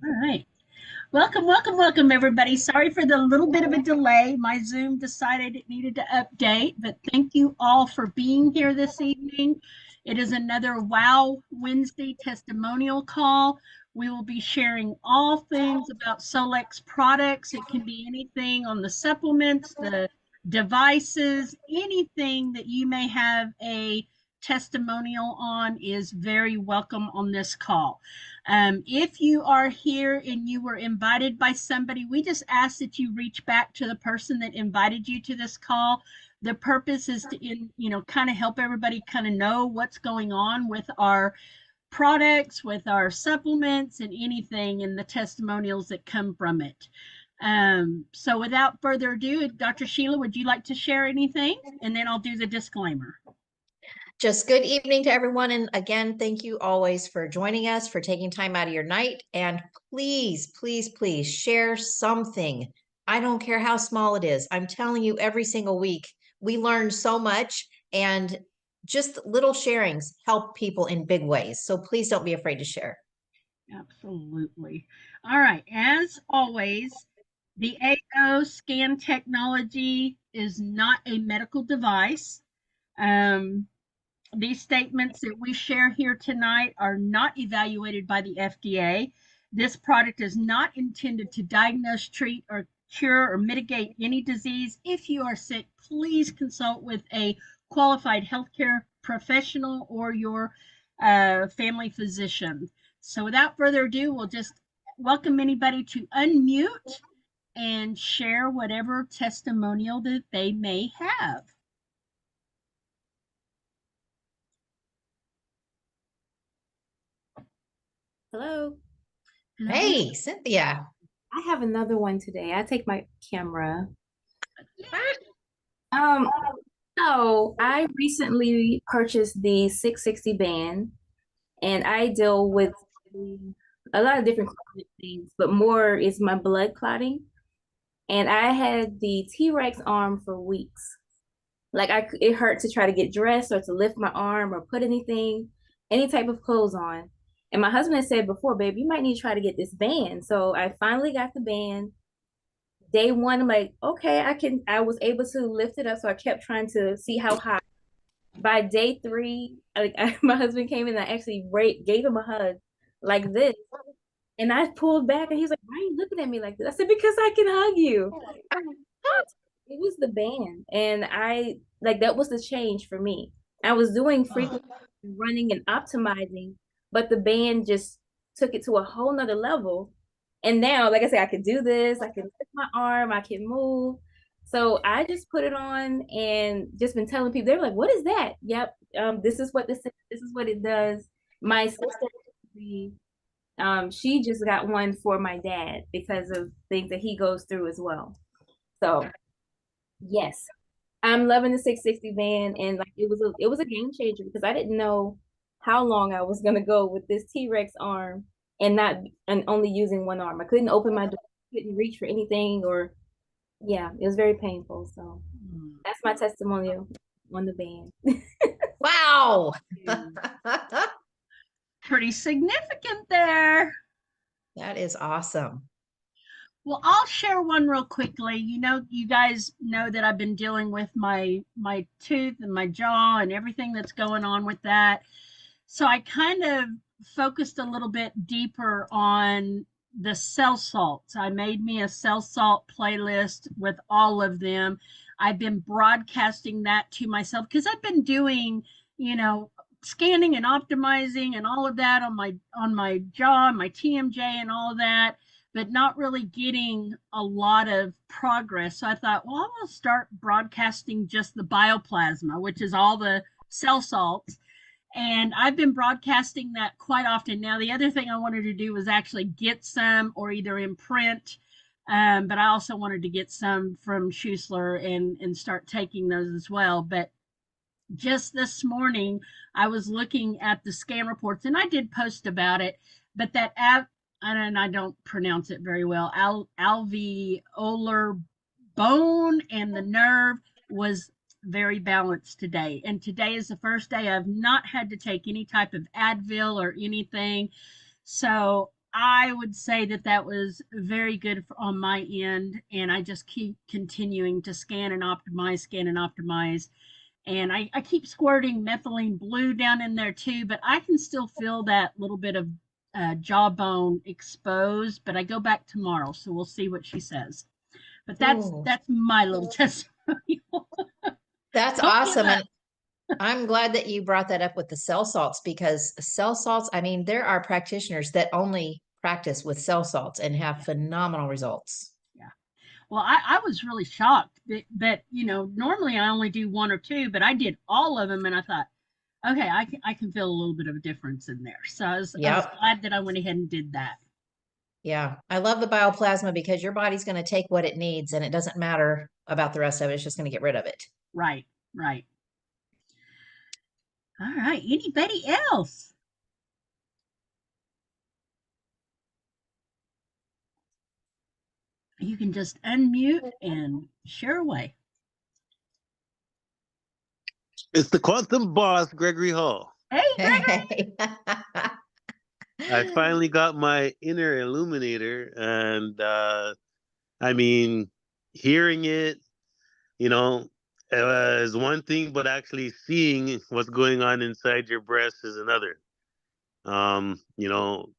All right. Welcome, welcome, welcome, everybody. Sorry for the little bit of a delay. My Zoom decided it needed to update, but thank you all for being here this evening. It is another WoW Wednesday testimonial call. We will be sharing all things about Solex products. It can be anything on the supplements, the devices, anything that you may have a testimonial on is very welcome on this call. If you are here and you were invited by somebody, we just ask that you reach back to the person that invited you to this call. The purpose is to, kind of help everybody kind of know what's going on with our products, with our supplements, and anything and the testimonials that come from it. So without further ado, Dr. Sheila, would you like to share anything? And then I'll do the disclaimer. Just good evening to everyone. And again, thank you always for joining us, for taking time out of your night. And please, please, please share something. I don't care how small it is. I'm telling you, every single week, we learn so much, and just little sharings help people in big ways. So please don't be afraid to share. Absolutely. All right. As always, the AO scan technology is not a medical device. Um, these statements that we share here tonight are not evaluated by the FDA. This product is not intended to diagnose, treat, or cure or mitigate any disease. If you are sick, please consult with a qualified healthcare professional or your family physician. So, without further ado, we'll just welcome anybody to unmute and share whatever testimonial that they may have. Hello. Hello, hello. Hey, Cynthia. I have another one today. I take my camera. Um, so I recently purchased the 660 band, and I deal with a lot of different chronic things, but more is my blood clotting. And I had the T-Rex arm for weeks. It hurt to try to get dressed or to lift my arm or put any type of clothes on. And my husband had said before, babe, you might need to try to get this band. So I finally got the band. Day one, I'm like, okay, I was able to lift it up. So I kept trying to see how high. By day three, my husband came in and I actually gave him a hug like this. And I pulled back and he's like, why are you looking at me like this? I said, because I can hug you. It was the band. And that was the change for me. I was doing frequent running and optimizing, but the band just took it to a whole nother level. And now, like I said, I can do this, I can lift my arm, I can move. So I just put it on and just been telling people, they're like, what is that? Yep. This is what this is what it does. My sister, she just got one for my dad because of things that he goes through as well. So yes, I'm loving the 660 band, and like it was a game changer because I didn't know how long I was gonna go with this T-Rex arm and only using one arm. I couldn't open my door, couldn't reach for anything, or yeah, it was very painful. So that's my testimonial on the band. Wow. Pretty significant there. That is awesome. Well, I'll share one real quickly. You guys know that I've been dealing with my tooth and my jaw and everything that's going on with that. So I kind of focused a little bit deeper on the cell salts. I made me a cell salt playlist with all of them. I've been broadcasting that to myself because I've been doing, you know, scanning and optimizing and all of that on my jaw and my TMJ and all of that, but not really getting a lot of progress. So I thought, well, I'm going to start broadcasting just the bioplasma, which is all the cell salts. And I've been broadcasting that quite often. Now, the other thing I wanted to do was actually get some or either in print, but I also wanted to get some from Schuessler and start taking those as well. But just this morning, I was looking at the scan reports and I did post about it, but that app, and I don't pronounce it very well, alveolar bone and the nerve was very balanced today. And today is the first day I've not had to take any type of Advil or anything. So I would say that that was very good on my end, and I just keep continuing to scan and optimize. And I keep squirting methylene blue down in there too, but I can still feel that little bit of jawbone exposed. But I go back tomorrow, so we'll see what she says. But Ooh, that's my little testimonial. that's Don't give awesome. up. And I'm glad that you brought that up with the cell salts, because cell salts, I mean, there are practitioners that only practice with cell salts and have Yeah, phenomenal results. yeah. Well, I was really shocked that, normally I only do one or two, but I did all of them, and I thought, okay, I can feel a little bit of a difference in there. So I was Yep. glad that I went ahead and did that. Yeah. I love the bioplasma because your body's going to take what it needs and it doesn't matter about the rest of it. It's just going to get rid of it. Right, right. All right. Anybody else? You can just unmute and share away. It's the quantum boss, Gregory Hall. Hey, Gregory. Hey. I finally got my inner illuminator, and I mean, hearing it, you know, is one thing, but actually seeing what's going on inside your breast is another. You know,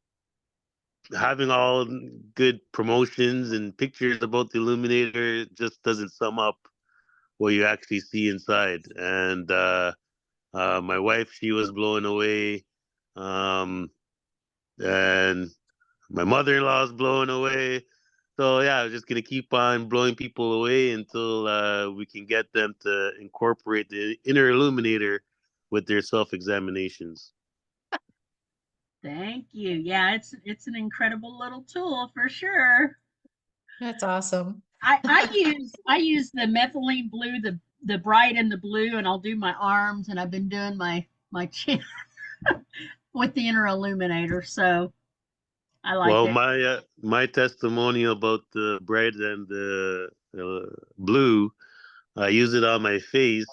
having all good promotions and pictures about the illuminator just doesn't sum up what you actually see inside. And my wife, she was blown away. Um, and my mother-in-law is blown away. So yeah, I'm just gonna keep on blowing people away until we can get them to incorporate the inner illuminator with their self-examinations. Thank you. Yeah, it's an incredible little tool for sure. That's awesome. I use the methylene blue, the bright and the blue, and I'll do my arms, and I've been doing my chin with the inner illuminator, so I like Well, it. my testimonial about the bright and the blue, I use it on my face,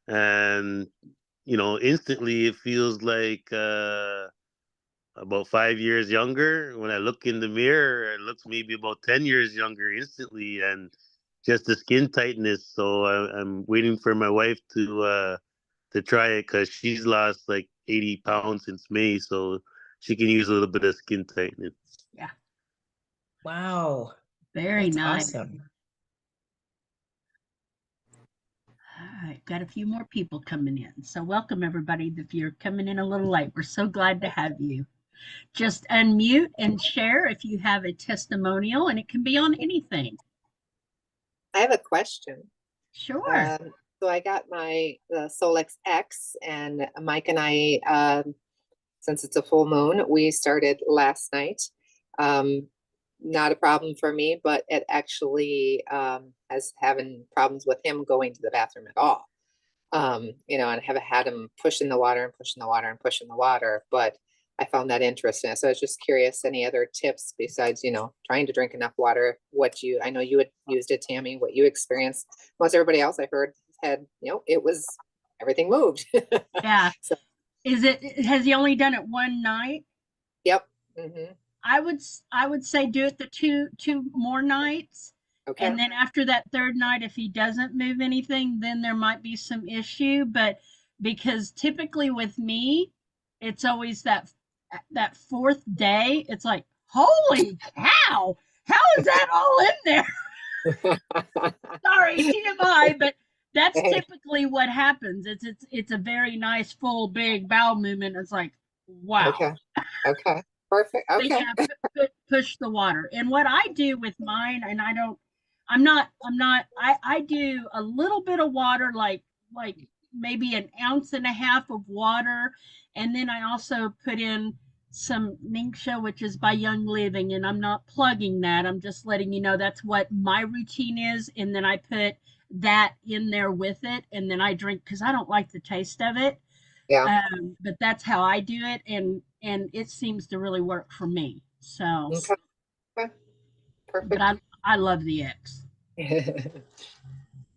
and instantly it feels like about 5 years younger. When I look in the mirror, it looks maybe about 10 years younger instantly, and just the skin tightness. So I'm waiting for my wife to try it because she's lost like 80 pounds since May, so she can use a little bit of skin tightening. Yeah, Wow. very That's nice. awesome. All right, got a few more people coming in. So welcome everybody. If you're coming in a little late, we're so glad to have you. Just unmute and share if you have a testimonial, and it can be on anything. I have a question. Sure. So I got my Solex X, and Mike and I, since it's a full moon, we started last night. Not a problem for me, but it actually has having problems with him going to the bathroom at all. And I have had him pushing the water and pushing the water and pushing the water, but I found that interesting. So I was just curious, any other tips besides, trying to drink enough water, I know you had used it, Tammy, what you experienced. Most everybody else I heard had, it was, everything moved. Yeah. So, Has he only done it one night? yep. Mm-hmm. I would say do it the two more nights. Okay. And then after that third night, if he doesn't move anything, then there might be some issue. But because typically with me, it's always that fourth day. It's like, holy cow, how is that all in there? Sorry, TMI, but that's Hey, typically what happens. It's a very nice full big bowel movement. It's like, wow. okay. Okay. Perfect. So Okay. yeah, push the water. And what I do with mine, and I do a little bit of water, like maybe an ounce and a half of water, and then I also put in some Ningxia, which is by Young Living, and I'm not plugging that. I'm just letting you know that's what my routine is, and then I put that in there with it, and then I drink because I don't like the taste of it. Yeah. But that's how I do it, and it seems to really work for me. So, Okay. Okay. but Perfect. I love the X.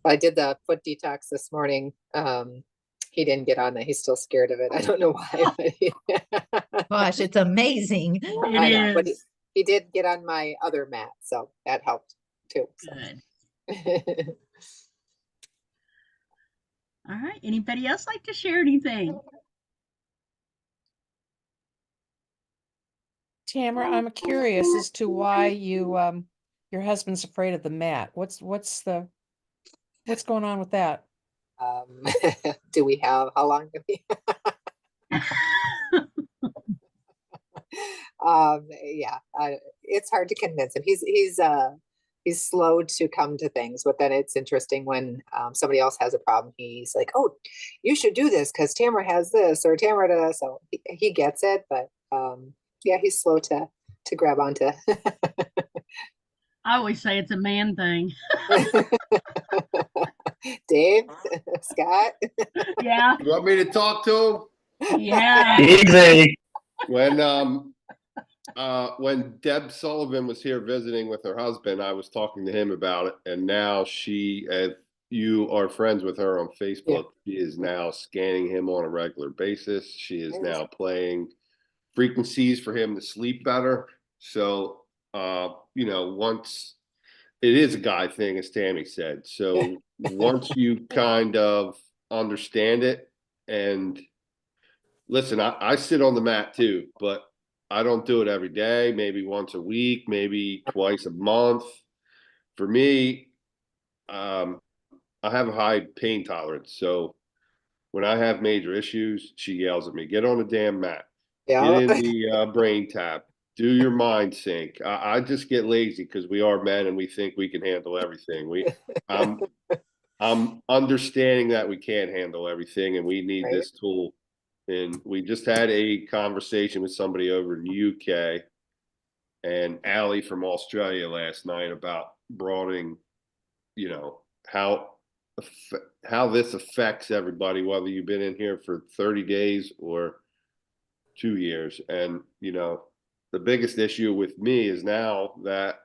I did the foot detox this morning. He didn't get on that. He's still scared of it. I don't know why, but Gosh, it's amazing. It I know, but is. he did get on my other mat, so that helped too. So. Good. All right. Anybody else like to share anything? Tamara, I'm curious as to why your husband's afraid of the mat. What's going on with that? Do we have, how long do we? Yeah, it's hard to convince him. He's slow to come to things, but then it's interesting when somebody else has a problem. He's like, "Oh, you should do this because Tamara has this or Tamara does." So he gets it, but yeah, he's slow to grab onto. I always say it's a man thing. Dave, Scott. Yeah. You want me to talk to Yeah. Easy. him? When Deb Sullivan was here visiting with her husband, I was talking to him about it, and now she, if you are friends with her on Facebook, she is now scanning him on a regular basis. She is now playing frequencies for him to sleep better. So, once it is a guy thing, as Tammy said. So once you kind of understand it, and listen, I sit on the mat too, but I don't do it every day, maybe once a week, maybe twice a month. For me, I have a high pain tolerance. So when I have major issues, she yells at me, get on the damn mat, get Yeah. in the brain tap, do your mind sync. I just get lazy because we are men and we think we can handle everything. I'm understanding that we can't handle everything and we need Right. this tool. And we just had a conversation with somebody over in the UK and Allie from Australia last night about broadening, how this affects everybody, whether you've been in here for 30 days or 2 years. And, the biggest issue with me is now that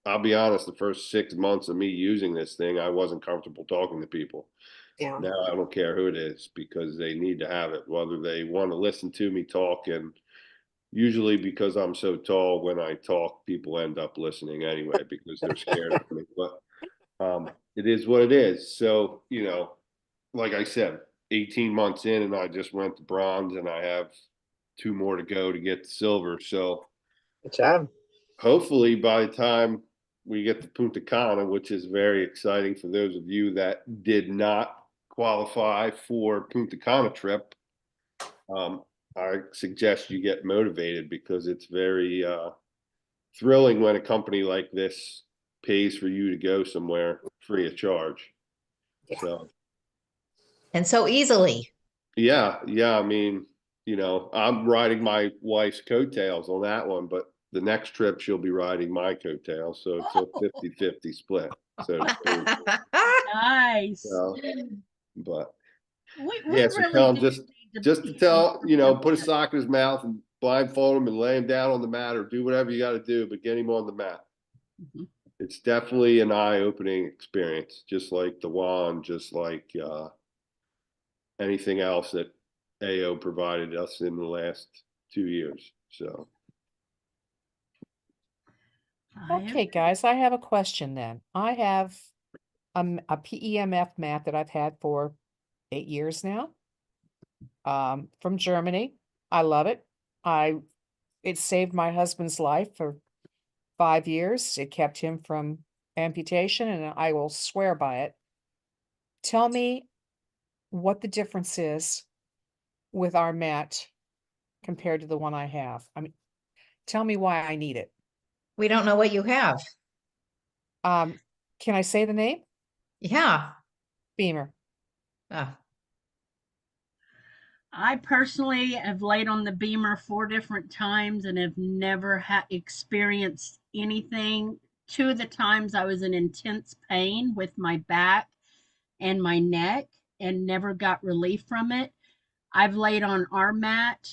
I'll be honest, the first 6 months of me using this thing, I wasn't comfortable talking to people. Yeah. Now I don't care who it is because they need to have it, whether they want to listen to me talk. And usually because I'm so tall, when I talk, people end up listening anyway because they're scared of me. But it is what it is. So, like I said, 18 months in and I just went to bronze and I have 2 more to go to get to silver. So Good job. hopefully by the time we get to Punta Cana, which is very exciting for those of you that did not qualify for Punta Cana trip, I suggest you get motivated because it's very thrilling when a company like this pays for you to go somewhere free of charge. Yeah. So, And so easily. yeah. I mean, I'm riding my wife's coattails on that one, but the next trip she'll be riding my coattails. So it's a 50-50 split. So, Nice. but We yeah, so really tell him do just need to be tell, more put a prepared. sock in his mouth and blindfold him and lay him down on the mat or do whatever you got to do, but get him on the mat. Mhm. It's definitely an eye-opening experience, just like the wand, just like anything else that AO provided us in the last 2 years. So, Okay, guys, I have a question then. I have a PEMF mat that I've had for 8 years now. From Germany. I love it. It saved my husband's life for 5 years. It kept him from amputation, and I will swear by it. Tell me what the difference is with our mat compared to the one I have. I mean, tell me why I need it. We don't know what you have. Can I say the name? Yeah. Beamer. Ah, I personally have laid on the Beamer 4 different times and have never experienced anything. 2 of the times I was in intense pain with my back and my neck and never got relief from it. I've laid on our mat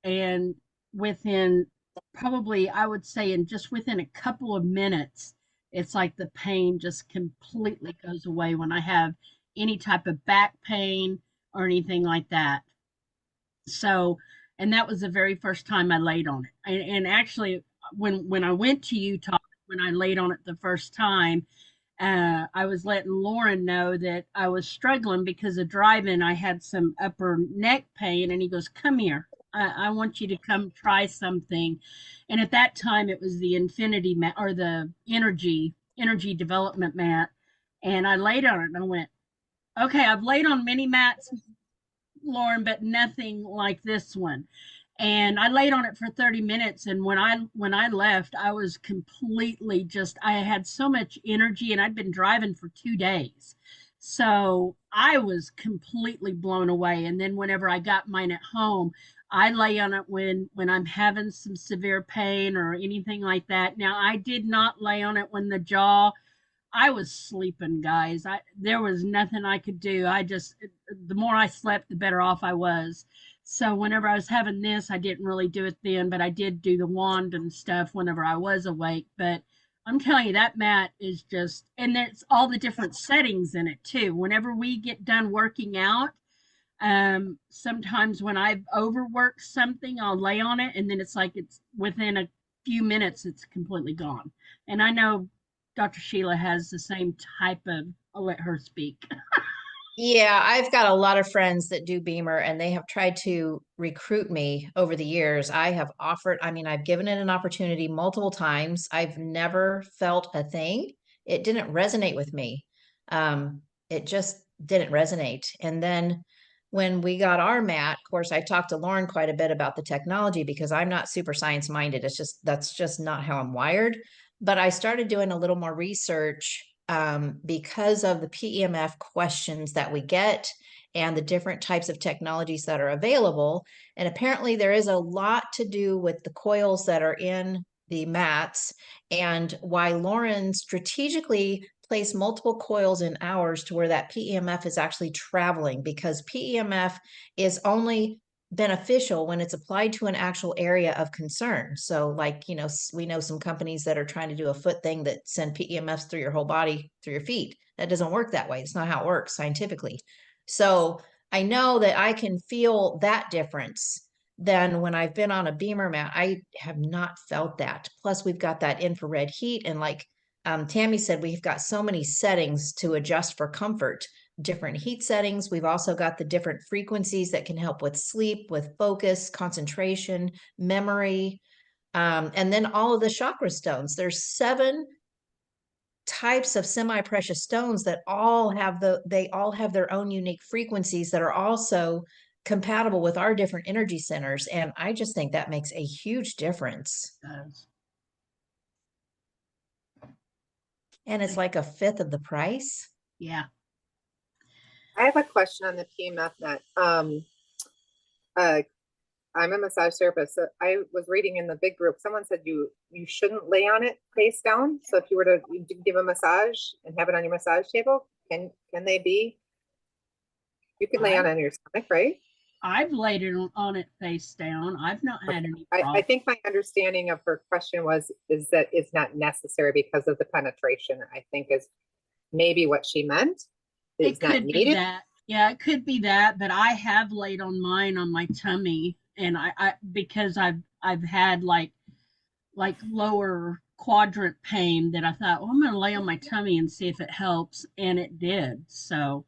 and within probably, I would say, in just within a couple of minutes, it's like the pain just completely goes away when I have any type of back pain or anything like that. So, and that was the very first time I laid on it. And actually, when I went to Utah, when I laid on it the first time, I was letting Lauren know that I was struggling because of driving. I had some upper neck pain, and he goes, "Come here. I want you to come try something." And at that time, it was the Infinity mat or the energy development mat. And I laid on it, and I went, "Okay, I've laid on many mats, Lauren, but nothing like this one." And I laid on it for 30 minutes, and when I left, I was completely just I had so much energy, and I'd been driving for 2 days. So, I was completely blown away. And then whenever I got mine at home, I lay on it when I'm having some severe pain or anything like that. Now, I did not lay on it when the jaw I was sleeping, guys. There was nothing I could do. The more I slept, the better off I was. So whenever I was having this, I didn't really do it then, but I did do the wand and stuff whenever I was awake. But I'm telling you, that mat is just, and there's all the different settings in it too. Whenever we get done working out, sometimes when I've overworked something, I'll lay on it, and then it's like it's within a few minutes, it's completely gone. And I know Dr. Sheila has the same type of, I'll let her speak. Yeah, I've got a lot of friends that do Beamer and they have tried to recruit me over the years. I have offered, I mean, I've given it an opportunity multiple times. I've never felt a thing. It didn't resonate with me. It just didn't resonate. And then when we got our mat, of course, I talked to Lauren quite a bit about the technology because I'm not super science minded. That's just not how I'm wired. But I started doing a little more research because of the PEMF questions that we get and the different types of technologies that are available. And apparently there is a lot to do with the coils that are in the mats and why Lauren strategically placed multiple coils in ours to where that PEMF is actually traveling, because PEMF is only beneficial when it's applied to an actual area of concern. So like, we know some companies that are trying to do a foot thing that send PEMFs through your whole body, through your feet. That doesn't work that way. It's not how it works scientifically. So I know that I can feel that difference than when I've been on a Beamer mat. I have not felt that. Plus we've got that infrared heat. And like Tammy said, we've got so many settings to adjust for comfort, different heat settings. We've also got the different frequencies that can help with sleep, with focus, concentration, memory, and then all of the chakra stones. There's 7 types of semi-precious stones that they all have their own unique frequencies that are also compatible with our different energy centers. And I just think that makes a huge difference. And it's like a fifth of the price. Yeah. I have a question on the PMF net. I'm a massage therapist. So I was reading in the big group, someone said you shouldn't lay on it face down. So if you were to give a massage and have it on your massage table, can they be? You can lay on it on your stomach, right? I've laid it on it face down. I've not had any problem. I think my understanding of her question is that it's not necessary because of the penetration, I think is maybe what she meant. It could be that. Yeah, it could be that, but I have laid on mine on my tummy, and I because I've had like lower quadrant pain that I thought, well, I'm going to lay on my tummy and see if it helps, and it did. So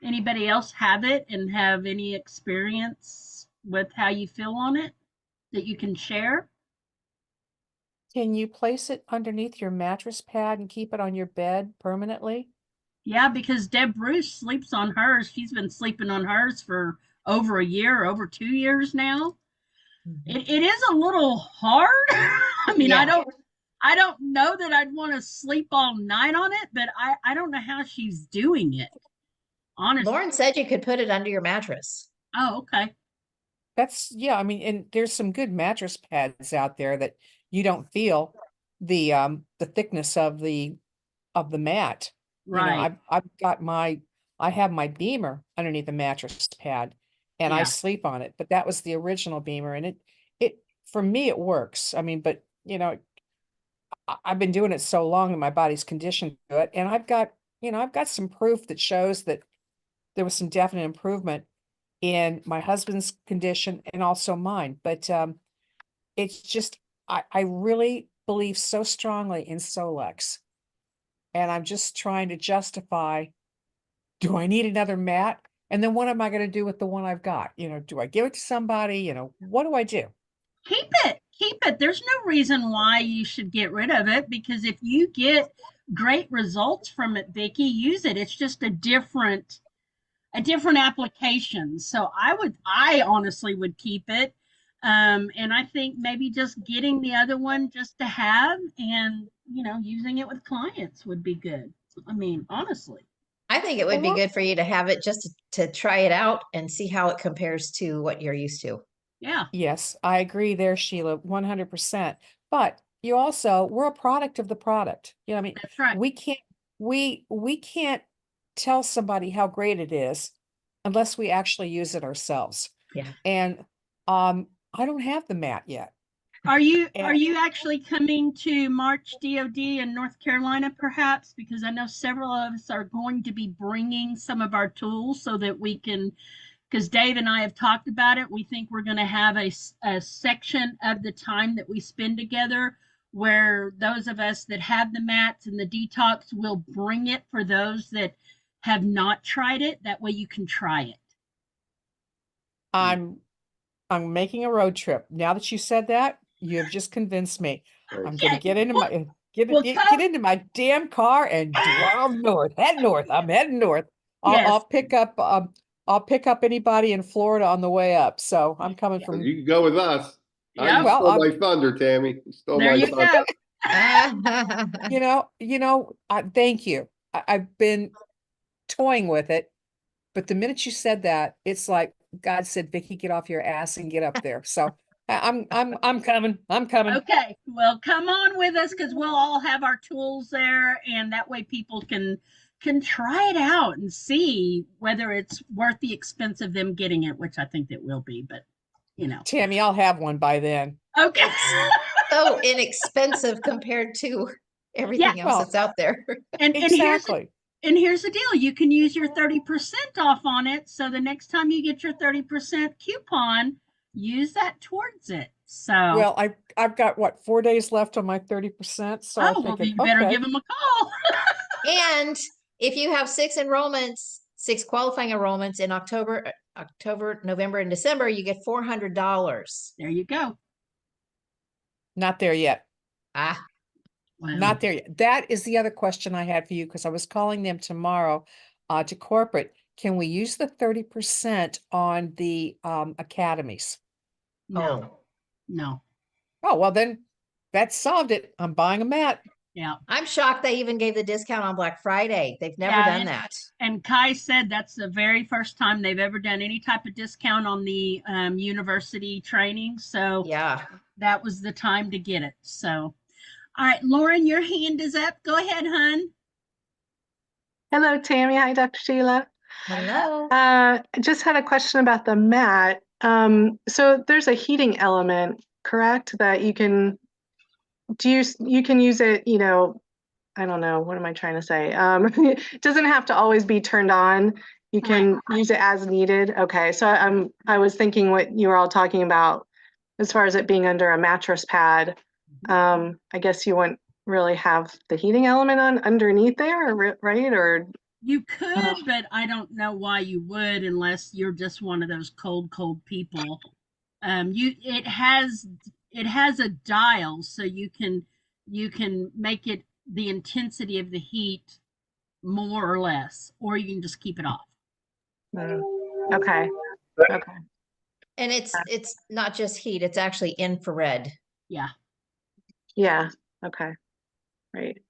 anybody else have it and have any experience with how you feel on it that you can share? Can you place it underneath your mattress pad and keep it on your bed permanently? Yeah, because Deb Bruce sleeps on hers. She's been sleeping on hers for over a year, over 2 years now. It is a little hard. I mean, Yeah. I don't know that I'd want to sleep all night on it, but I don't know how she's doing it. Honestly. Lauren said you could put it under your mattress. Oh, okay. Yeah, I mean, and there's some good mattress pads out there that you don't feel the thickness of the mat. Right. I have my Beamer underneath the mattress pad and I Yeah. sleep on it, but that was the original Beamer and it for me it works. I mean, but I've been doing it so long and my body's conditioned to it, and I've got I've got some proof that shows that there was some definite improvement in my husband's condition and also mine. But it's just, I really believe so strongly in Solex. And I'm just trying to justify, do I need another mat? And then what am I going to do with the one I've got? Do I give it to somebody? What do I do? Keep it. Keep it. There's no reason why you should get rid of it, because if you get great results from it, Vicky, use it. It's just a different application. So I honestly would keep it. And I think maybe just getting the other one just to have, and using it with clients would be good. I mean, honestly. I think it would be good for you to have it just to try it out and see how it compares to what you're used to. Yeah. Yes, I agree there, Sheila, 100%. But we're a product of the product. I mean, That's right. we can't tell somebody how great it is unless we actually use it ourselves. Yeah. And I don't have the mat yet. Are you actually coming to March DOD in North Carolina, perhaps? Because I know several of us are going to be bringing some of our tools so that we can, because Dave and I have talked about it. We think we're going to have a section of the time that we spend together where those of us that have the mats and the detox will bring it for those that have not tried it. That way you can try it. I'm making a road trip. Now that you said that, you have just convinced me. I'm going to get into my get into my damn car and drive north. Head north. I'm heading north. I'll pick up anybody in Florida on the way up. So I'm coming from. You can go with us. Yeah. You stole my thunder, Tammy. You stole There my you thunder. go. Thank you. I've been toying with it, but the minute you said that, it's like God said, Vicky, get off your ass and get up there. So I'm coming. I'm coming. Okay, well, come on with us, because we'll all have our tools there, and that way people can try it out and see whether it's worth the expense of them getting it, which I think it will be. But Tammy, I'll have one by then. Okay. So inexpensive compared to everything else that's out there. And exactly. Here's the deal. You can use your 30% off on it. So the next time you get your 30% coupon, use that towards it. So well, I've got what, 4 days left on my 30%. So I well, think you better give them a call. And if you have 6 qualifying enrollments in October, November, and December, you get $400. There you go. Not there yet. Well. Not there yet. That is the other question I had for you, because I was calling them tomorrow to corporate. Can we use the 30% on the academies? No. No. Oh, well then that solved it. I'm buying a mat. Yeah. I'm shocked they even gave the discount on Black Friday. They've never done that. And Kai said that's the very first time they've ever done any type of discount on the university training. So yeah, that was the time to get it. So, all right, Lauren, your hand is up. Go ahead, hon. Hello, Tammy. Hi, Dr. Sheila. Hello. I just had a question about the mat. So there's a heating element, correct? That you can use it, I don't know, what am I trying to say? It doesn't have to always be turned on. You can use it as needed. Okay, so I was thinking what you were all talking about as far as it being under a mattress pad. I guess you wouldn't really have the heating element on underneath there, right? Or you could, but I don't know why you would, unless you're just one of those cold people. It has a dial, so you can make it the intensity of the heat more or less, or you can just keep it off. Okay. And it's not just heat, it's actually infrared. Yeah. Okay. Right.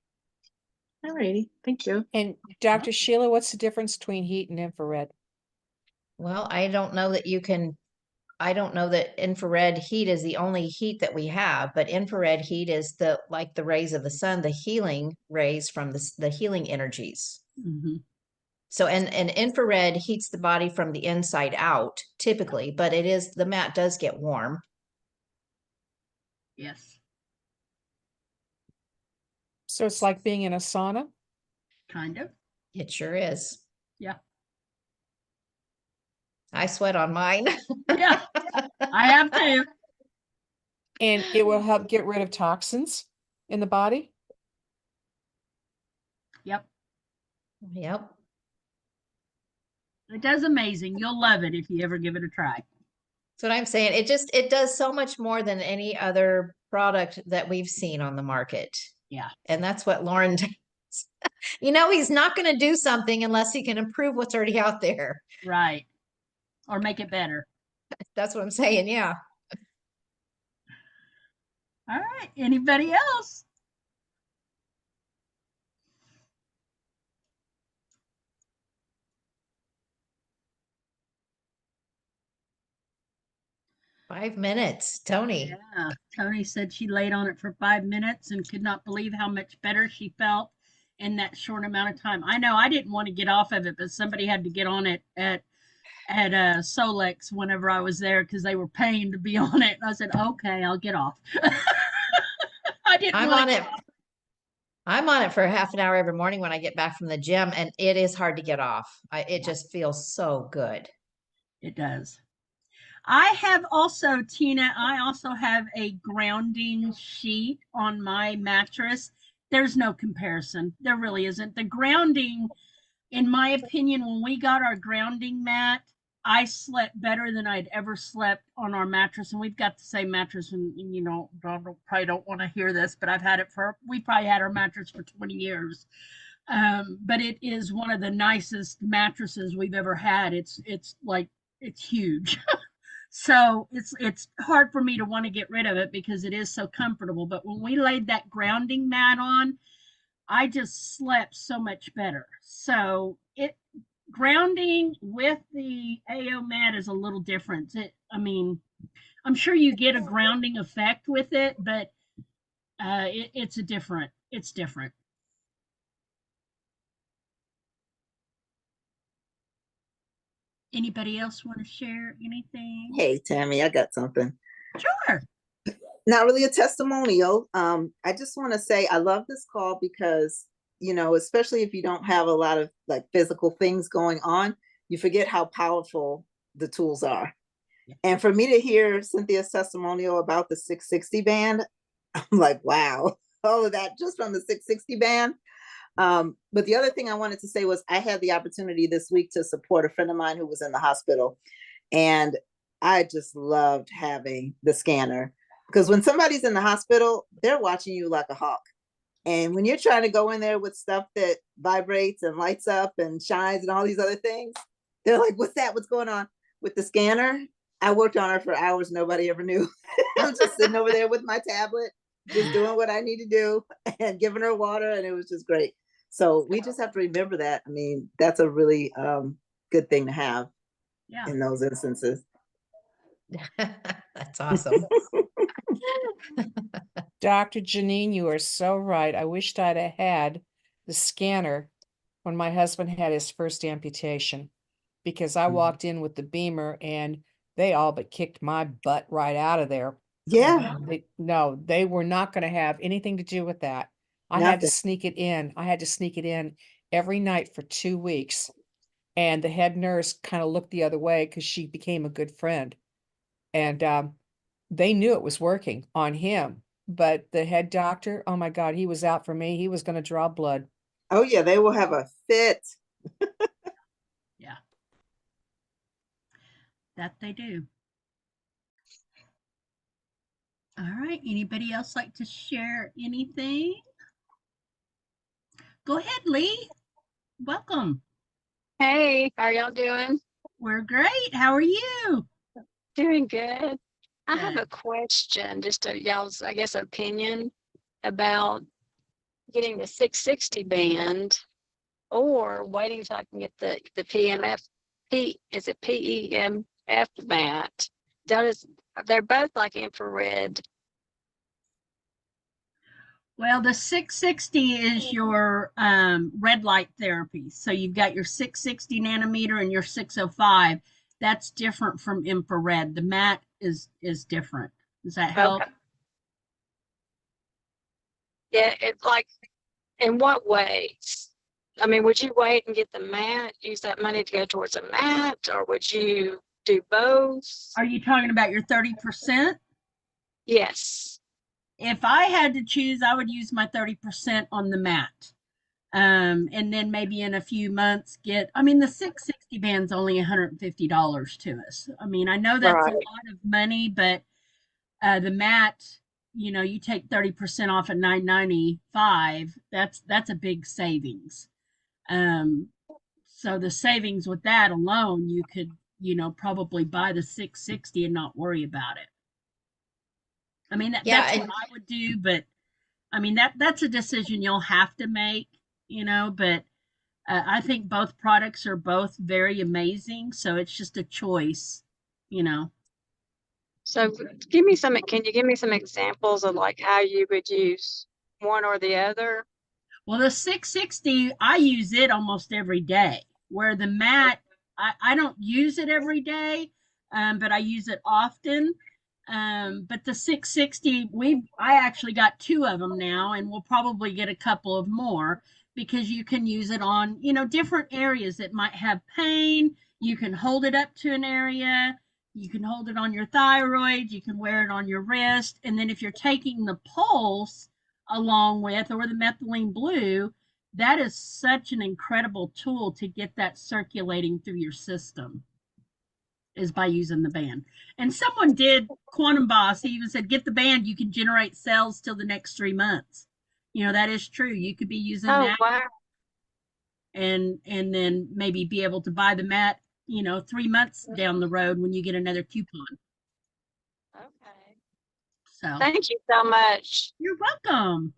All righty. Thank you. And Dr. Sheila, what's the difference between heat and infrared? Well, I don't know that infrared heat is the only heat that we have, but infrared heat is like the rays of the sun, the healing rays from the healing energies. Mm-hmm. So, and infrared heats the body from the inside out typically, but the mat does get warm. Yes. So it's like being in a sauna? Kind of. It sure is. Yeah. I sweat on mine. Yeah. I have to. And it will help get rid of toxins in the body. Yep. Yep. It does amazing. You'll love it if you ever give it a try. That's what I'm saying. It does so much more than any other product that we've seen on the market. Yeah. And that's what Lauren does. You know, he's not going to do something unless he can improve what's already out there. Right. Or make it better. That's what I'm saying. Yeah. All right. Anybody else? Five minutes, Tony. Yeah. Tony said she laid on it for 5 minutes and could not believe how much better she felt in that short amount of time. I know I didn't want to get off of it, but somebody had to get on it at Solex whenever I was there because they were paying to be on it. And I said, okay, I'll get off. I didn't I'm want on to it. get off. I'm on it for half an hour every morning when I get back from the gym, and it is hard to get off. It just feels so good. It does. I have also, Tina, I also have a grounding sheet on my mattress. There's no comparison. There really isn't. The grounding, in my opinion, when we got our grounding mat, I slept better than I'd ever slept on our mattress. And we've got the same mattress. And you know, Donald probably don't want to hear this, but we probably had our mattress for 20 years. But it is one of the nicest mattresses we've ever had. It's huge. So it's hard for me to want to get rid of it because it is so comfortable. But when we laid that grounding mat on, I just slept so much better. So it grounding with the AO mat is a little different. I mean, I'm sure you get a grounding effect with it, but it's different. Anybody else want to share anything? Hey, Tammy, I got something. Sure. Not really a testimonial. I just want to say I love this call because, you know, especially if you don't have a lot of like physical things going on, you forget how powerful the tools are. Yeah. And for me to hear Cynthia's testimonial about the 660 band, I'm like, wow, all of that just from the 660 band. But the other thing I wanted to say was I had the opportunity this week to support a friend of mine who was in the hospital. And I just loved having the scanner because when somebody's in the hospital, they're watching you like a hawk. And when you're trying to go in there with stuff that vibrates and lights up and shines and all these other things, they're like, what's that? What's going on? With the scanner, I worked on her for hours. Nobody ever knew. I'm just sitting over there with my tablet, just doing what I need to do and giving her water. And it was just great. So we just have to remember that. I mean, that's a really good thing to have in those instances. That's awesome. Dr. Janine, you are so right. I wished I'd have had the scanner when my husband had his first amputation because I walked in with the beamer and they all but kicked my butt right out of there. Yeah. They were not going to have anything to do with that. I had to sneak it in. I had to sneak it in every night for 2 weeks. And the head nurse kind of looked the other way because she became a good friend. And they knew it was working on him. But the head doctor, oh my God, he was out for me. He was going to draw blood. Oh, yeah, they will have a fit. Yeah. That they do. All right. Anybody else like to share anything? Go ahead, Lee. Welcome. Hey, how are y'all doing? We're great. How are you? Doing good. I have a question, just y'all's, I guess, opinion about getting the 660 band or waiting till I can get the is it PEMF mat? They're both like infrared. Well, the 660 is your red light therapy. So you've got your 660 nanometer and your 605. That's different from infrared. The mat is different. Does that help? Okay. Yeah, it's like, in what ways? I mean, would you wait and get the mat, use that money to go towards a mat, or would you do both? Are you talking about your 30%? Yes. If I had to choose, I would use my 30% on the mat. And then maybe in a few months I mean, the 660 band's only $150 to us. I mean, I know that's a Right. lot of money, but the mat, you take 30% off at 995. That's a big savings. Um, so the savings with that alone, you could, probably buy the 660 and not worry about it. I mean, Yeah, that's what and I would do, but I mean that's a decision you'll have to make, but I think both products are both very amazing, so it's just a choice, you know. So can you give me some examples of like how you would use one or the other? Well, the 660, I use it almost every day, where the mat, I don't use it every day, but I use it often. But the 660, I actually got two of them now, and we'll probably get a couple of more because you can use it on, different areas that might have pain. You can hold it up to an area. You can hold it on your thyroid. You can wear it on your wrist. And then if you're taking the pulse, along with, or the methylene blue, that is such an incredible tool to get that circulating through your system is by using the band. And someone did, Quantum Boss, he even said, get the band, you can generate cells till the next 3 months. That is true. You could be using Oh, that wow. and then maybe be able to buy the mat, 3 months down the road when you get another coupon. Okay. So Thank you so much. you're welcome.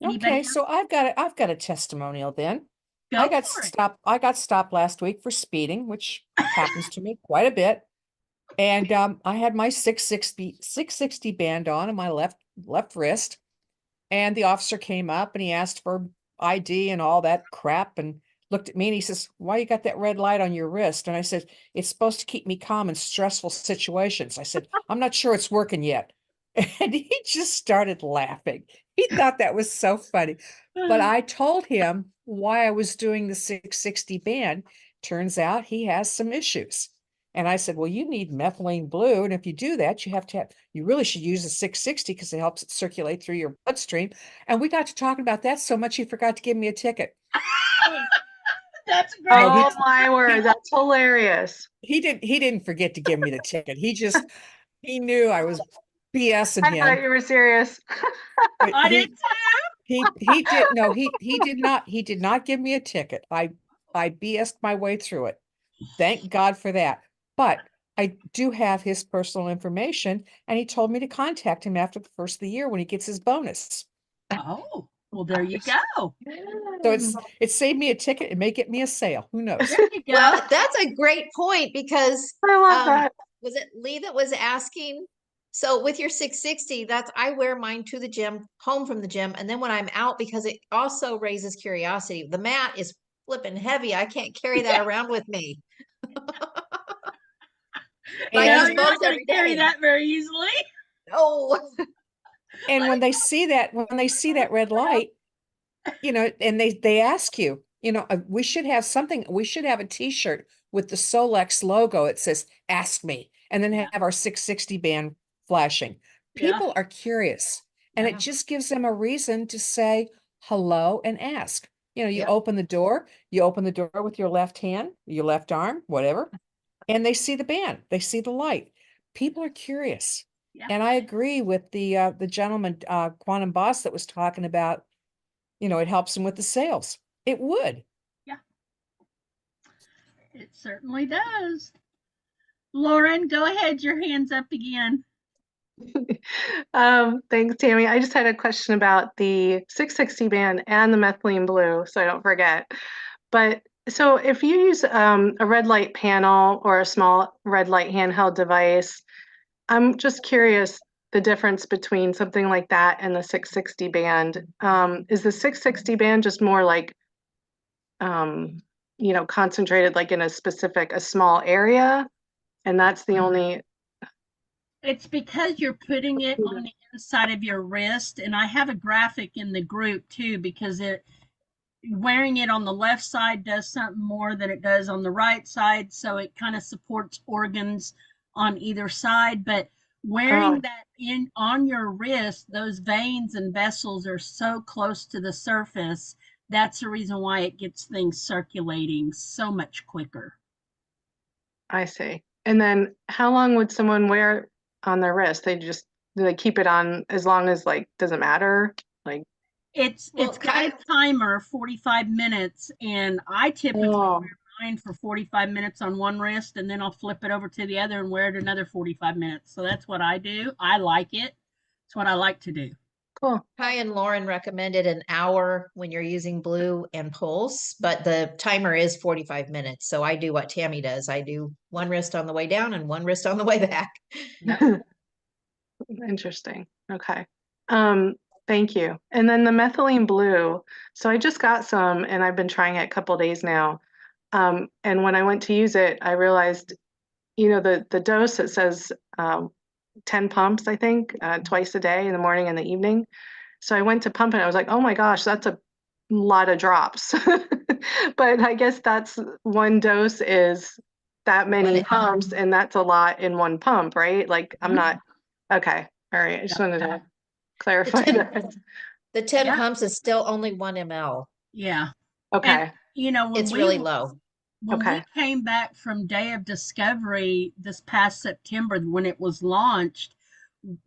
Anybody Okay, else? so I've got a testimonial then. Go for it. I got stopped last week for speeding, which happens to me quite a bit. And I had my 660 band on my left wrist. And the officer came up and he asked for ID and all that crap and looked at me and he says, "Why you got that red light on your wrist?" And I said, "It's supposed to keep me calm in stressful situations." I said, "I'm not sure it's working yet." And he just started laughing. He thought that was so funny. But I told him why I was doing the 660 band. Turns out he has some issues. And I said, "Well, you need methylene blue. And if you do that, you really should use a 660 because it helps it circulate through your bloodstream." And we got to talking about that so much he forgot to give me a ticket. That's great. No, Oh my word, that's hilarious. he didn't forget to give me the ticket. He knew I was BSing I thought him. you were serious. But I did he did not give me a ticket. I BS'd my way through it. Thank God for that. But I do have his personal information, and he told me to contact him after the first of the year when he gets his bonus. Oh, well, there you go. So it saved me a ticket. It may get me a sale. Who knows? There you go. well, that's a great point because I love that. was it Lee that was asking? So with your 660, I wear mine to the gym, home from the gym, and then when I'm out, because it also raises curiosity. The mat is flipping heavy. I can't carry that around with me. I No, use you're both not going every to carry day. that very easily. Oh, And when they see that red light, and they ask you, we should have a t-shirt with the Solex logo. It says, "Ask me," and then have our 660 band flashing. Yeah. People are curious, and Yeah. it just gives them a reason to say hello and ask. You Yep. open the door with your left hand, your left arm, whatever, and they see the band, they see the light. People are curious. Yeah. And I agree with the gentleman, Quantum Boss, that was talking about, it helps them with the sales. It would. Yeah. It certainly does. Lauren, go ahead. Your hand's up again. Thanks, Tammy. I just had a question about the 660 band and the methylene blue, so I don't forget. But so if you use a red light panel or a small red light handheld device, I'm just curious the difference between something like that and the 660 band. Is the 660 band just more like, concentrated like in a small area? And that's the only. It's because you're putting it on the inside of your wrist, and I have a graphic in the group too because wearing it on the left side does something more than it does on the right side, so it kind of supports organs on either side. But wearing that in on your wrist, those veins and vessels are so close to the surface. That's the reason why it gets things circulating so much quicker. I see. And then how long would someone wear on their wrist? Do they keep it on as long as, like, doesn't matter? Like, It's got a timer, 45 minutes, and I typically wear mine for 45 minutes on one wrist, and then I'll flip it over to the other and wear it another 45 minutes. So that's what I do. I like it. It's what I like to do. Cool. Kai and Lauren recommended an hour when you're using Blue and Pulse, but the timer is 45 minutes. So I do what Tammy does. I do one wrist on the way down and one wrist on the way back. Yep. Interesting. Okay. Thank you. And then the methylene blue. So I just got some and I've been trying it a couple days now. And when I went to use it, I realized, the dose, it says 10 pumps, I think, twice a day in the morning and the evening. So I went to pump and I was like, oh my gosh, that's a lot of drops. But I guess that's one dose is that many pumps, and that's a lot in one pump, right? Like I'm not, okay. All right. I just wanted to clarify that. The 10 pumps is still only 1 ml. Yeah. Okay. And, when it's really low. When we came back from Day of Discovery this past September, when it was launched,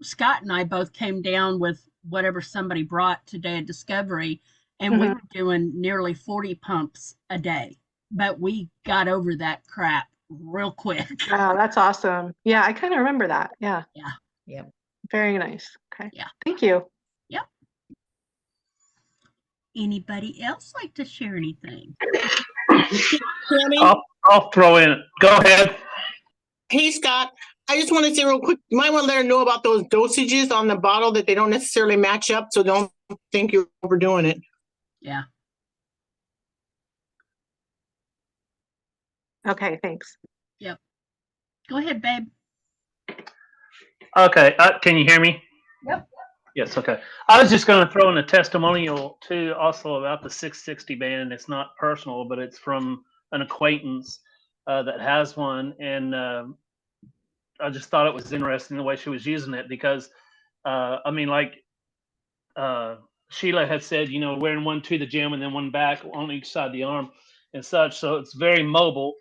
Scott and I both came down with whatever somebody brought to Day of Discovery, and we were doing nearly 40 pumps a day. But we got over that crap real quick. Wow, that's awesome. Yeah, I kind of remember that. Yeah. Yeah. Yeah. Very nice. Okay. Yeah. Thank you. Yep. Anybody else like to share anything? I'll throw in. Go ahead. Hey, Scott. I just want to say real quick, you might want to let her know about those dosages on the bottle, that they don't necessarily match up, so don't think you're overdoing it. Yeah. Okay, thanks. Yep. Go ahead, babe. Okay, can you hear me? Yep. Yes, okay. I was just going to throw in a testimonial too, also about the 660 band. It's not personal, but it's from an acquaintance that has one, and I just thought it was interesting the way she was using it because, I mean, like Sheila had said, wearing one to the gym and then one back on each side of the arm and such. So it's very mobile.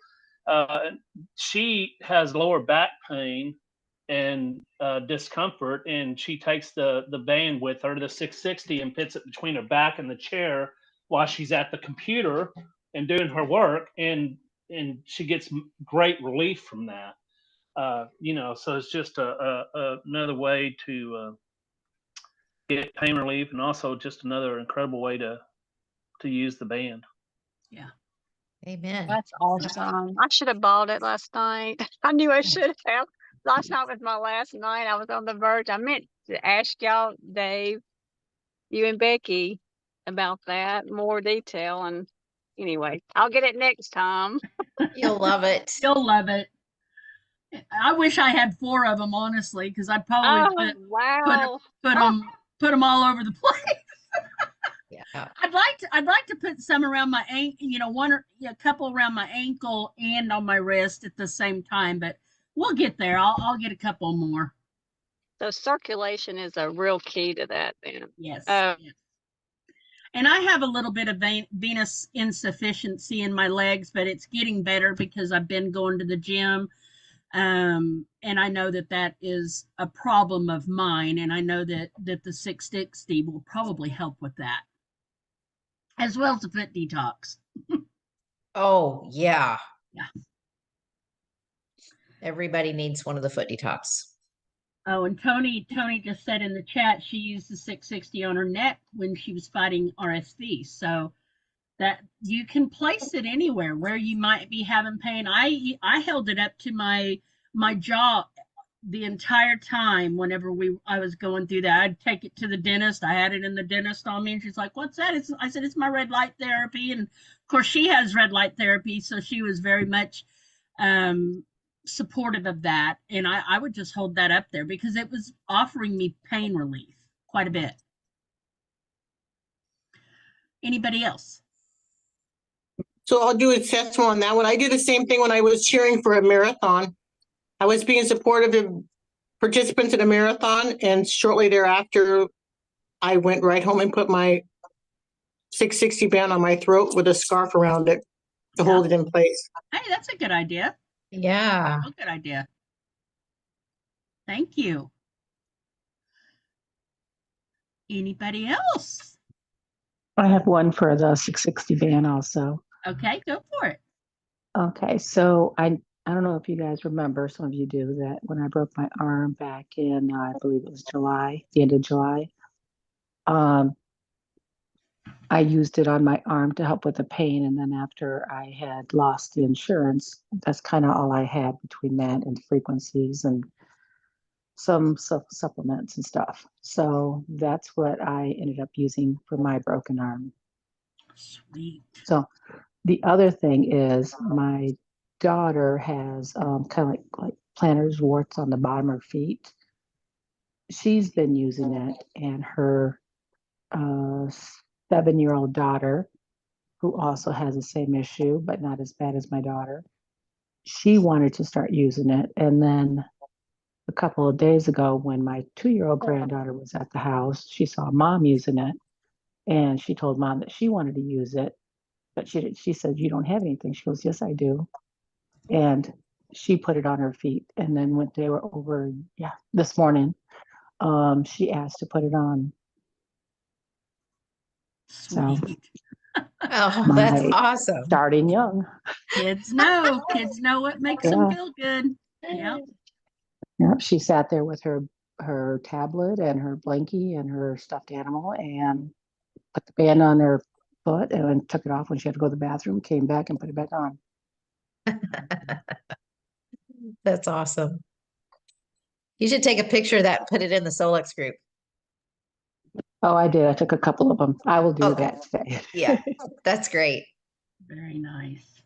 She has lower back pain and discomfort, and she takes the band with her to the 660 and fits it between her back and the chair while she's at the computer and doing her work, and she gets great relief from that. So it's just another way to get pain relief, and also just another incredible way to use the band. Yeah. Amen. That's awesome. I should have bought it last night. I knew I should have. Last night was my last night. I was on the verge. I meant to ask y'all, Dave, you and Becky, about that, more detail. And anyway, I'll get it next time. You'll love it. You'll love it. I wish I had 4 of them, honestly, because I'd probably put them all over the place. Yeah. I'd like to put some around my ankle, a couple around my ankle and on my wrist at the same time, but we'll get there. I'll get a couple more. So circulation is a real key to that then. Yes. Yes. And I have a little bit of venous insufficiency in my legs, but it's getting better because I've been going to the gym. And I know that is a problem of mine, and I know that the 660 will probably help with that, as well as the foot detox. Oh, yeah. Yeah. Everybody needs one of the foot detox. Oh, and Tony just said in the chat she used the 660 on her neck when she was fighting RSV. So that you can place it anywhere where you might be having pain. I held it up to my jaw the entire time whenever I was going through that. I'd take it to the dentist. I had it in the dentist on me, and she's like, "What's that?" I said, "It's my red light therapy." And of course she has red light therapy, so she was very much supportive of that. And I would just hold that up there because it was offering me pain relief quite a bit. Anybody else? So I'll do assessment on that one. I did the same thing when I was cheering for a marathon. I was being supportive of participants in a marathon, and shortly thereafter, I went right home and put my 660 band on my throat with a scarf around it to hold it in place. Hey, that's a good idea. Yeah. A good idea. Thank you. Anybody else? I have one for the 660 band also. Okay, go for it. Okay, so I don't know if you guys remember, some of you do, that when I broke my arm back in, I believe it was July, the end of July, I used it on my arm to help with the pain. And then after I had lost the insurance, that's kind of all I had between that and frequencies and some supplements and stuff. So that's what I ended up using for my broken arm. Sweet. So the other thing is my daughter has kind of like plantar's warts on the bottom of her feet. She's been using it, and her 7-year-old daughter, who also has the same issue, but not as bad as my daughter, she wanted to start using it. And then a couple of days ago, when my 2-year-old granddaughter was at the house, she saw mom using it, and she told mom that she wanted to use it. But she said, "You don't have anything." She goes, "Yes, I do." And she put it on her feet. And then when they were over, this morning, she asked to put it on. So Sweet. Oh, that's my awesome. starting young. Kids know. Kids know what makes them feel good. Yeah. Yeah, she sat there with her tablet and her blankie and her stuffed animal and put the band on her foot and then took it off when she had to go to the bathroom, came back and put it back on. That's awesome. You should take a picture of that and put it in the Solex group. Oh, I did. I took a couple of them. I will do Okay. that today. Yeah, that's great. Very nice.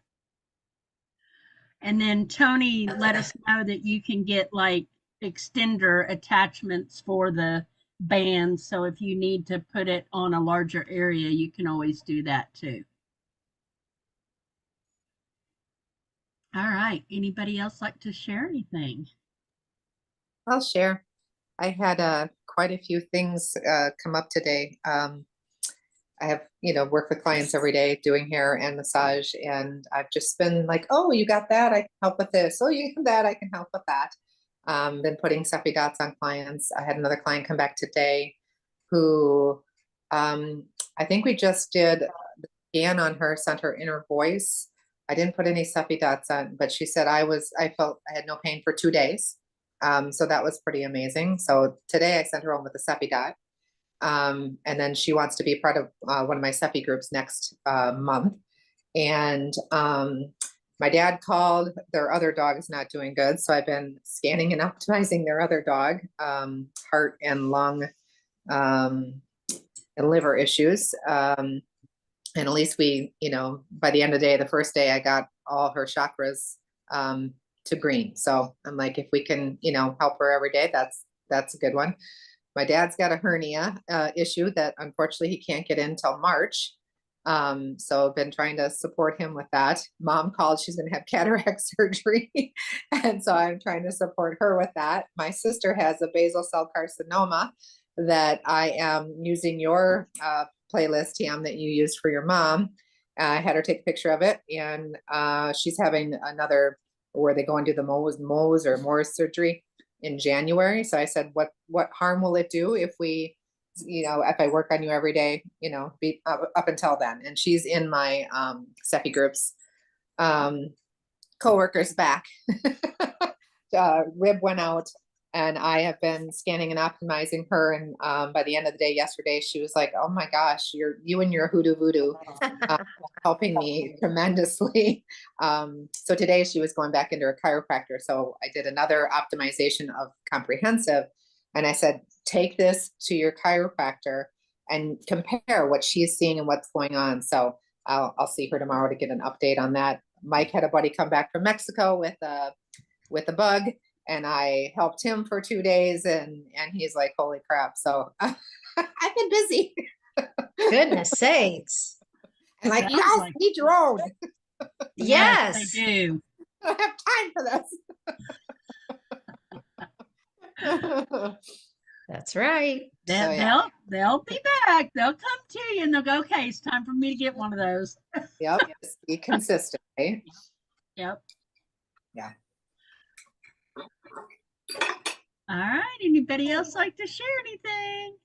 And then Tony let us know that you can get like extender attachments for the band. So if you need to put it on a larger area, you can always do that too. All right. Anybody else like to share anything? I'll share. I had quite a few things come up today. I have, work with clients every day doing hair and massage, and I've just been like, oh, you got that? I can help with this. Oh, you got that? I can help with that. Been putting Seppi dots on clients. I had another client come back today who I think we just did the scan on her, sent her inner voice. I didn't put any Seppi dots on, but she said I felt I had no pain for 2 days. So that was pretty amazing. So today I sent her home with a Seppi dot. And then she wants to be part of one of my Seppi groups next month. And my dad called. Their other dog is not doing good. So I've been scanning and optimizing their other dog, heart and lung and liver issues. And at least we, by the end of the day, the first day, I got all her chakras to green. So I'm like, if we can, help her every day, that's a good one. My dad's got a hernia issue that unfortunately he can't get in until March. So I've been trying to support him with that. Mom called, she's going to have cataract surgery. And so I'm trying to support her with that. My sister has a basal cell carcinoma that I am using your playlist, Tam, that you used for your mom. I had her take a picture of it, and she's having another, where they go and do the Mohs surgery in January. So I said, what harm will it do if we, if I work on you every day, be up until then. And she's in my Seppi groups, coworkers back. Rib went out, and I have been scanning and optimizing her. And by the end of the day yesterday, she was like, "Oh my gosh, you and your hoodoo voodoo helping me tremendously." So today she was going back into a chiropractor. So I did another optimization of comprehensive, and I said, take this to your chiropractor and compare what she's seeing and what's going on. So I'll see her tomorrow to get an update on that. Mike had a buddy come back from Mexico with a bug, and I helped him for 2 days, and he's like, holy crap. So I've been busy. Goodness sakes. Like, you Sounds guys like need your own. yes, they Yes. do. I don't have time for this. That's right. They, yeah. they'll be back. They'll come to you and they'll go, okay, it's time for me to get one of those. Yep. Just be consistent, right? Yep. Yeah. All right. Anybody else like to share anything?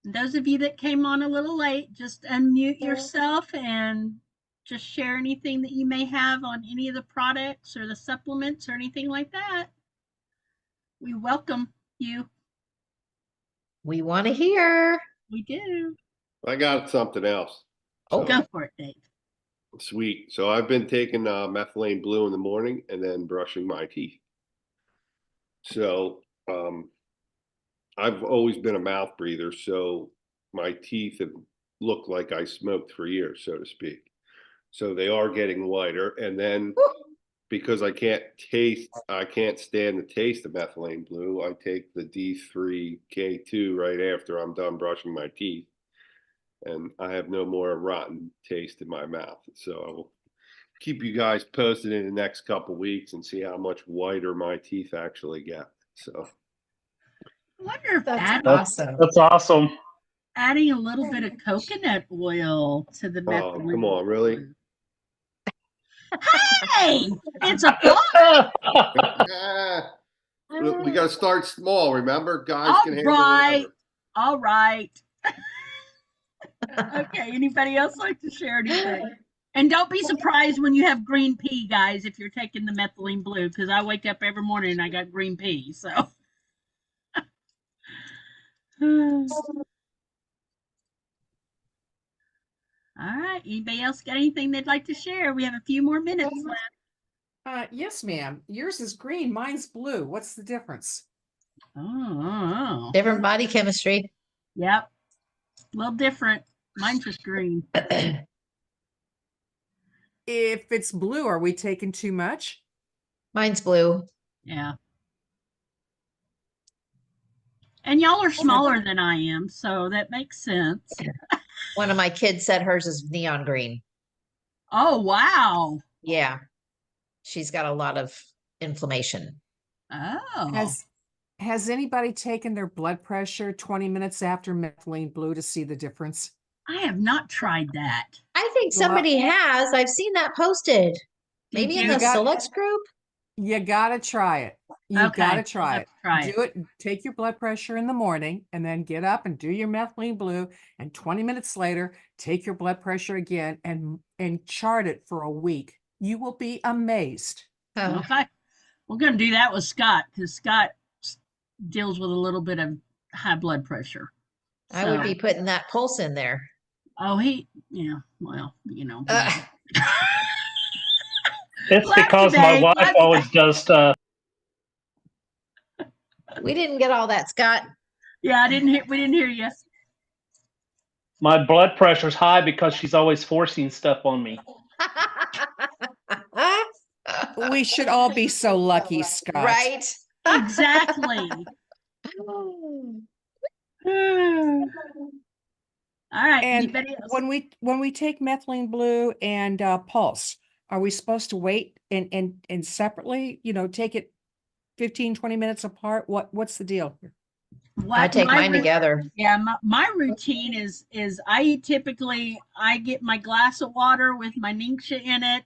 Those of you that came on a little late, just unmute yourself and just share anything that you may have on any of the products or the supplements or anything like that. We welcome you. We want to hear. We do. I got something else. Oh. Go for it, Dave. Sweet. So I've been taking methylene blue in the morning and then brushing my teeth. So I've always been a mouth breather, so my teeth have looked like I smoked for years, so to speak. So they are getting whiter. And then because I can't stand the taste of methylene blue, I take the D3K2 right after I'm done brushing my teeth. And I have no more rotten taste in my mouth. So I will keep you guys posted in the next couple weeks and see how much whiter my teeth actually get. So I wonder if That's awesome. That's awesome. adding a little bit of coconut oil to the methylene. oh, come on, really? Hey, it's a thought. We got to start small, remember? Guys All can handle right. whatever. All right. Okay, anybody else like to share anything? And don't be surprised when you have green pea, guys, if you're taking the methylene blue, because I wake up every morning and I got green pea. So, all right. Anybody else got anything they'd like to share? We have a few more minutes left. Yes, ma'am. Yours is green, mine's blue. What's the difference? Oh, Different body chemistry. yep. A little different. Mine's just green. If it's blue, are we taking too much? Mine's blue. Yeah. And y'all are smaller than I am, so that makes sense. One of my kids said hers is neon green. Oh, wow. Yeah. She's got a lot of inflammation. Oh. Has anybody taken their blood pressure 20 minutes after methylene blue to see the difference? I have not tried that. I think somebody has. I've seen that posted. Maybe in the Solex group. You gotta try it. You gotta try it. Do it. Take your blood pressure in the morning and then get up and do your methylene blue. And 20 minutes later, take your blood pressure again and chart it for a week. You will be amazed. Oh. Okay. We're going to do that with Scott because Scott deals with a little bit of high blood pressure. I would be putting that pulse in there. Oh, well, you know. It's because my wife always does stuff. We didn't get all that, Scott. Yeah, we didn't hear you. My blood pressure's high because she's always forcing stuff on me. We should all be so lucky, Scott. Right? Exactly. All right. And when we take methylene blue and pulse, are we supposed to wait and separately, take it 15, 20 minutes apart? What's the deal here? I take mine together. Yeah, my routine is I get my glass of water with my Ningxia in it,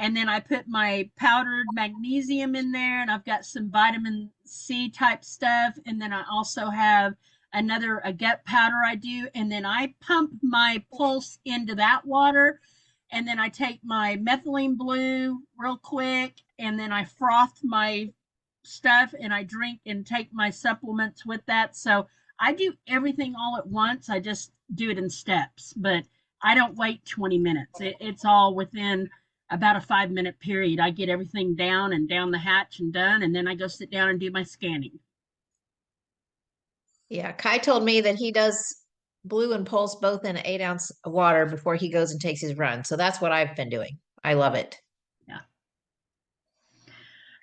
and then I put my powdered magnesium in there, and I've got some vitamin C type stuff, and then I also have a gut powder I do, and then I pump my pulse into that water, and then I take my methylene blue real quick, and then I froth my stuff and I drink and take my supplements with that. So I do everything all at once. I just do it in steps, but I don't wait 20 minutes. It's all within about a 5-minute period. I get everything down the hatch and done, and then I go sit down and do my scanning. Yeah, Kai told me that he does blue and pulse both in 8 ounce water before he goes and takes his run. So that's what I've been doing. I love it. Yeah.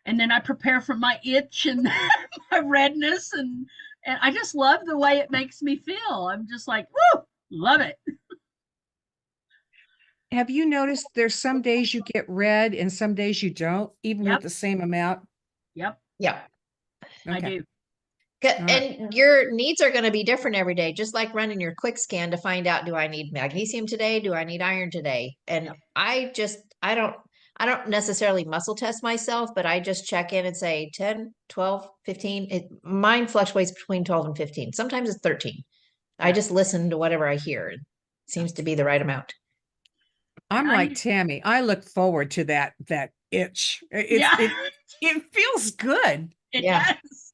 And then I prepare for my itch and my redness And I just love the way it makes me feel. I'm just like, woo, love it. Have you noticed there's some days you get red and some days you don't, even with Yep. the same amount? Yep, Yeah. I Okay. do. All right. And your needs are going to be different every day, just like running your quick scan to find out, do I need magnesium today? Do I need iron today? And Yep. I don't necessarily muscle test myself, but I just check in and say 10, 12, 15. Mine fluctuates between 12 and 15. Sometimes it's 13. I Yeah. just listen to whatever I hear. It seems to be the right amount. I'm I like kn- Tammy. I look forward to that itch. Yeah, It feels good. it Yeah. does.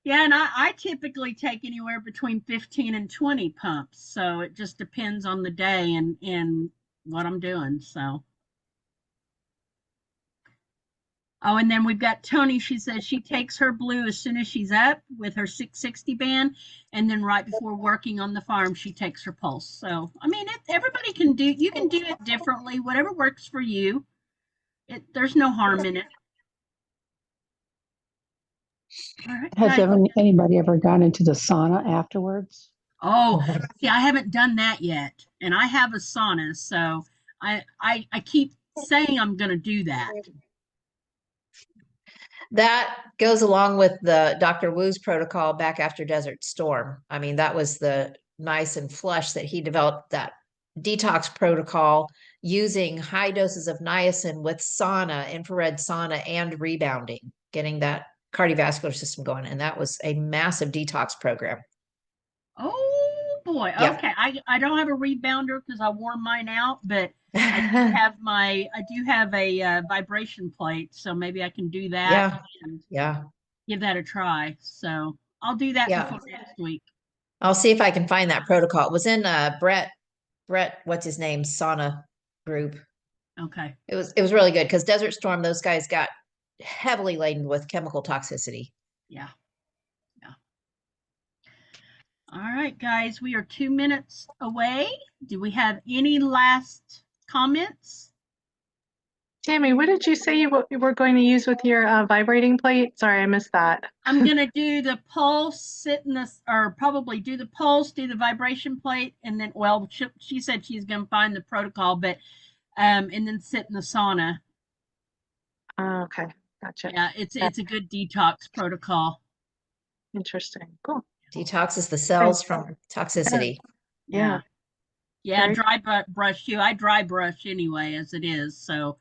Yeah, and I typically take anywhere between 15 and 20 pumps. So it just depends on the day and what I'm doing. So, oh, and then we've got Tony. She says she takes her blue as soon as she's up with her 660 band. And then right before working on the farm, she takes her pulse. So, I mean, everybody can do, you can do it differently, whatever works for you. There's no harm in it. All right, Has guys. anybody ever gone into the sauna afterwards? Oh, see, I haven't done that yet, and I have a sauna, so I keep saying I'm going to do that. That goes along with the Dr. Wu's protocol back after Desert Storm. I mean, that was the nice and flush that he developed that detox protocol using high doses of niacin with sauna, infrared sauna, and rebounding, getting that cardiovascular system going. And that was a massive detox program. Oh boy. Yep. Okay, I don't have a rebounder because I wore mine out, but I do have a vibration plate, so maybe I can do that Yeah. and Yeah. give that a try. So I'll do that Yeah. before next week. I'll see if I can find that protocol. It was in Brett, what's his name, sauna group. Okay. It was really good because Desert Storm, those guys got heavily laden with chemical toxicity. Yeah. Yeah. All right, guys, we are 2 minutes away. Do we have any last comments? Tammy, what did you say you were going to use with your vibrating plate? Sorry, I missed that. I'm gonna do the pulse, sit in this, or probably do the pulse, do the vibration plate, and then, well, she said she's gonna find the protocol, but and then sit in the sauna. Okay, gotcha. Yeah, it's a good detox protocol. Interesting. Cool. Detoxes the cells from toxicity. Yeah. Yeah, Very- dry brush too. I dry brush anyway, as it is, so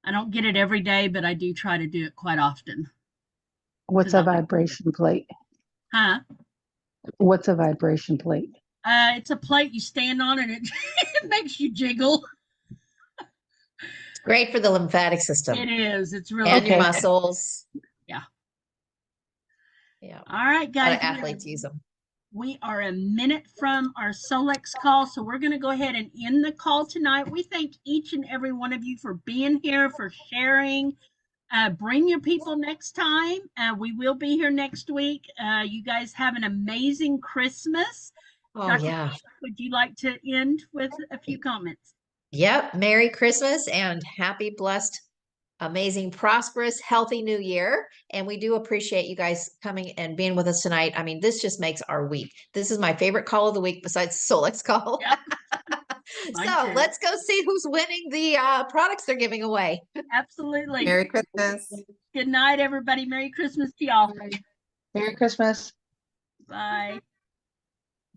I don't get it every day, but I do try to do it quite often. What's a vibration plate? Huh? What's a vibration plate? It's a plate you stand on and it, it makes you jiggle. It's great for the lymphatic system. It is. It's really and your good. muscles. Yeah. Yeah. All right, A lot guys. of athletes use them. We are a minute from our Solex call, so we're going to go ahead and end the call tonight. We thank each and every one of you for being here, for sharing. Bring your people next time. We will be here next week. You guys have an amazing Christmas. Oh, Dr. yeah. Would you like to end with a few comments? Yep. Merry Christmas and happy, blessed, amazing, prosperous, healthy new year. And we do appreciate you guys coming and being with us tonight. I mean, this just makes our week. This is my favorite call of the week besides Solex call. Yep. So let's go see who's winning the products they're giving away. Absolutely. Merry Christmas. Good night, everybody. Merry Christmas to y'all. Merry Christmas. Bye.